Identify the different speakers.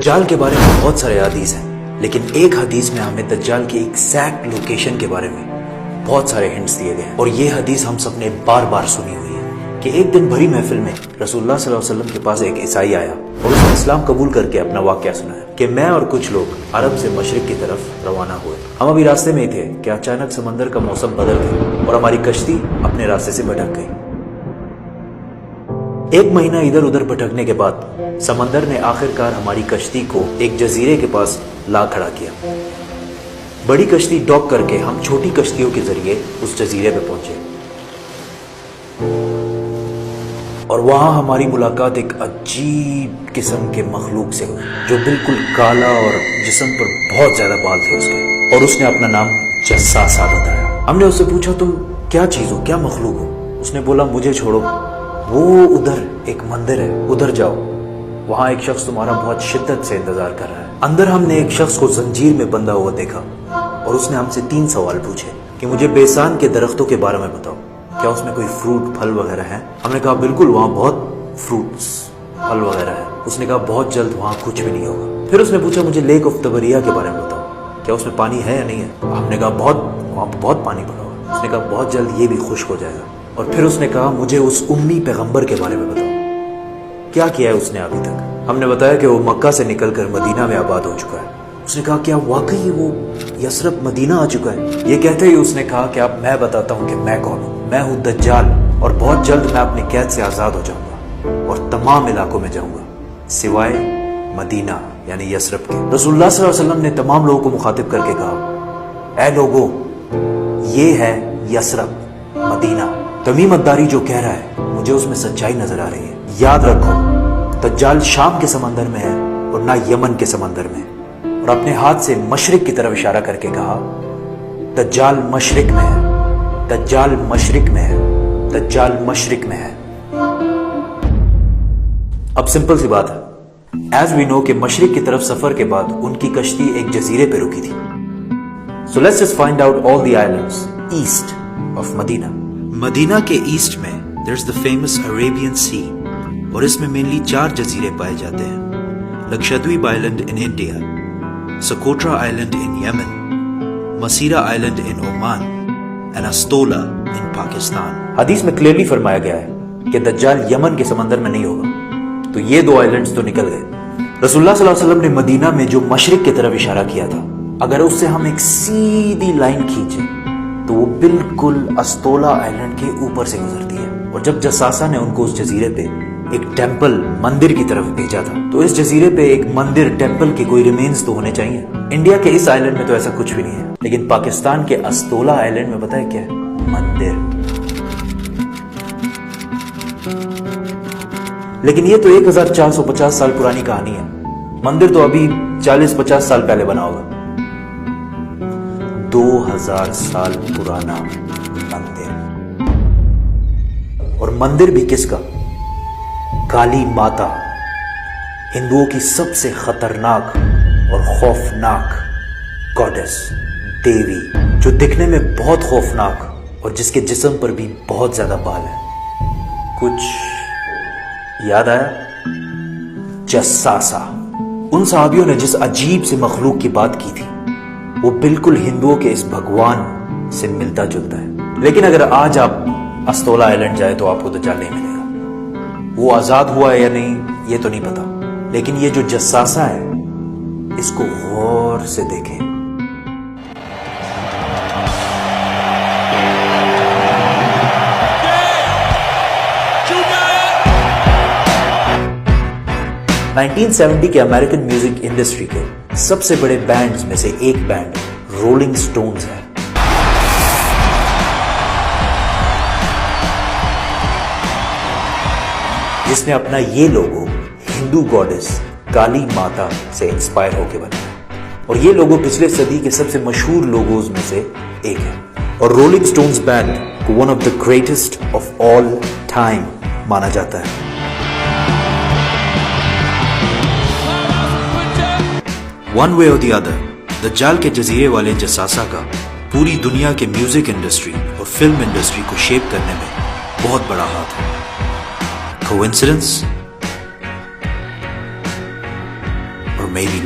Speaker 1: दज्जाल के बारे में बहुत सारे हदीस हैं, लेकिन एक हदीस में हमें दज्जाल की एग्जैक्ट लोकेशन के बारे में बहुत सारे हिंट्स दिए गए हैं। और ये हदीस हम सब ने बार बार सुनी हुई है कि एक दिन भरी महफिल में रसूलुल्लाह सल्लल्लाहु अलैहि वसल्लम के पास एक ईसाई आया और उसने इस्लाम कबूल करके अपना वाक़या सुनाया कि मैं और कुछ लोग अरब से मशरिक की तरफ रवाना हुए। हम अभी रास्ते में ही थे कि अचानक समंदर का मौसम बदल गया और हमारी कश्ती अपने रास्ते से भटक गई। एक महीना इधर उधर भटकने के बाद समंदर ने आखिरकार हमारी कश्ती को एक जजीरे के पास ला खड़ा किया। बड़ी कश्ती डॉक करके हम छोटी कश्तियों के जरिए उस जजीरे पे पहुंचे और वहां हमारी मुलाकात एक अजीब किस्म के मखलूक से हुई जो बिल्कुल काला और जिस्म पर बहुत ज्यादा बाल थे उसके, और उसने अपना नाम जस्सासा बताया। हमने उससे पूछा तुम क्या चीज हो, क्या मखलूक हो? उसने बोला मुझे छोड़ो, वो उधर एक मंदिर है, उधर जाओ, वहां एक शख्स तुम्हारा बहुत शिद्दत से इंतजार कर रहा है। अंदर हमने एक शख्स को जंजीर में बंधा हुआ देखा और उसने हमसे 3 सवाल पूछे कि मुझे बेसान के दरख्तों के बारे में बताओ, क्या उसमें कोई फ्रूट फल वगैरह है? हमने कहा बिल्कुल, वहां बहुत फ्रूट्स फल वगैरह है। उसने कहा बहुत जल्द वहां कुछ भी नहीं होगा। फिर उसने पूछा मुझे लेक ऑफ तबरिया के बारे में बताओ, क्या उसमें पानी है या नहीं है? हमने कहा वहां बहुत पानी पड़ा हुआ। उसने कहा बहुत जल्द ये भी खुश्क हो जाएगा। और फिर उसने कहा मुझे उस उम्मी पैगंबर के बारे में बताओ, क्या किया है उसने अभी तक? हमने बताया कि वो मक्का से निकलकर मदीना में आबाद हो चुका है। उसने कहा क्या वाकई वो यसरब मदीना आ चुका है? ये कहते ही उसने कहा कि अब मैं बताता हूँ कि मैं कौन हूँ। मैं हूँ दज्जाल और बहुत जल्द मैं अपनी कैद से आजाद हो जाऊंगा और तमाम इलाकों में जाऊंगा सिवाय मदीना यानी यसरब के। रसूलुल्लाह सल्लल्लाहु अलैहि वसल्लम ने तमाम लोगों को मुखातिब करके कहा, ऐ लोगो, ये है यसरब मदीना। तमीम अद्दारी जो कह रहा है मुझे उसमें सच्चाई नजर आ रही है। याद रखो दज्जाल शाम के समंदर में है और ना यमन के समंदर में। और अपने हाथ से मशरिक की तरफ इशारा करके कहा दज्जाल मशरिक में है, दज्जाल मशरिक में है, दज्जाल मशरिक में है। अब सिंपल सी बात है, एज वी नो कि मशरिक की तरफ सफर के बाद उनकी कश्ती एक जजीरे पे रुकी थी। So let's just find out all the islands east of Medina. Medina के ईस्ट में there is the famous Arabian sea और इसमें मेनली 4 जजीरे पाए जाते हैं। Lakshadweep island in India, Socotra Island in Yemen, Masira Island in Oman and Astola in Pakistan। हदीस में क्लियरली फरमाया गया है कि दज्जाल यमन के समंदर में नहीं होगा, तो ये 2 आइलैंड्स तो निकल गए। रसूलुल्लाह सल्लल्लाहु अलैहि वसल्लम ने मदीना में जो मशरिक की तरफ इशारा किया था, अगर उससे हम एक सीधी लाइन खींचे तो वो बिल्कुल अस्टोला आइलैंड के ऊपर से गुजरती है। और जब जस्सासा ने उनको उस जजीरे पे एक टेंपल मंदिर की तरफ भेजा था, तो इस जजीरे पे एक मंदिर टेंपल के कोई रिमेन्स तो होने चाहिए। इंडिया के इस आइलैंड में तो ऐसा कुछ भी नहीं है, लेकिन पाकिस्तान के अस्तोला आइलैंड में बताया क्या है? मंदिर। लेकिन ये तो 1450 साल पुरानी कहानी है। मंदिर तो अभी 40-50 साल पहले बना होगा। 2000 साल पुराना मंदिर। और मंदिर भी किसका? काली माता, हिंदुओं की सबसे खतरनाक और खौफनाक गॉडेस, देवी, जो दिखने में बहुत खौफनाक और जिसके जिस्म पर भी बहुत ज्यादा बाल है। कुछ याद आया? जस्सासा। उन सहाबियों ने जिस अजीब से मखलूक की बात की थी वो बिल्कुल हिंदुओं के इस भगवान से मिलता जुलता है। लेकिन अगर आज आप अस्तोला आइलैंड जाए तो आपको दज्जाल नहीं मिलेगा। वो आजाद हुआ है या नहीं ये तो नहीं पता, लेकिन ये जो जस्सासा है इसको गौर से देखें। नाइनटीन 1970 के अमेरिकन म्यूजिक इंडस्ट्री के सबसे बड़े बैंड्स में से एक बैंड रोलिंग स्टोन्स है। जिसने अपना ये लोगो हिंदू गॉडेस काली माता से इंस्पायर होकर बनाया। और ये लोगो पिछले सदी के सबसे मशहूर लोगोज में से एक है। और रोलिंग स्टोन्स बैंड को one of the greatest of all time माना जाता है। वन वे और द अदर, दज्जाल के जजीरे वाले जस्सासा का पूरी दुनिया के म्यूजिक इंडस्ट्री और फिल्म इंडस्ट्री को शेप करने में बहुत बड़ा हाथ है। कोइंसिडेंस और میری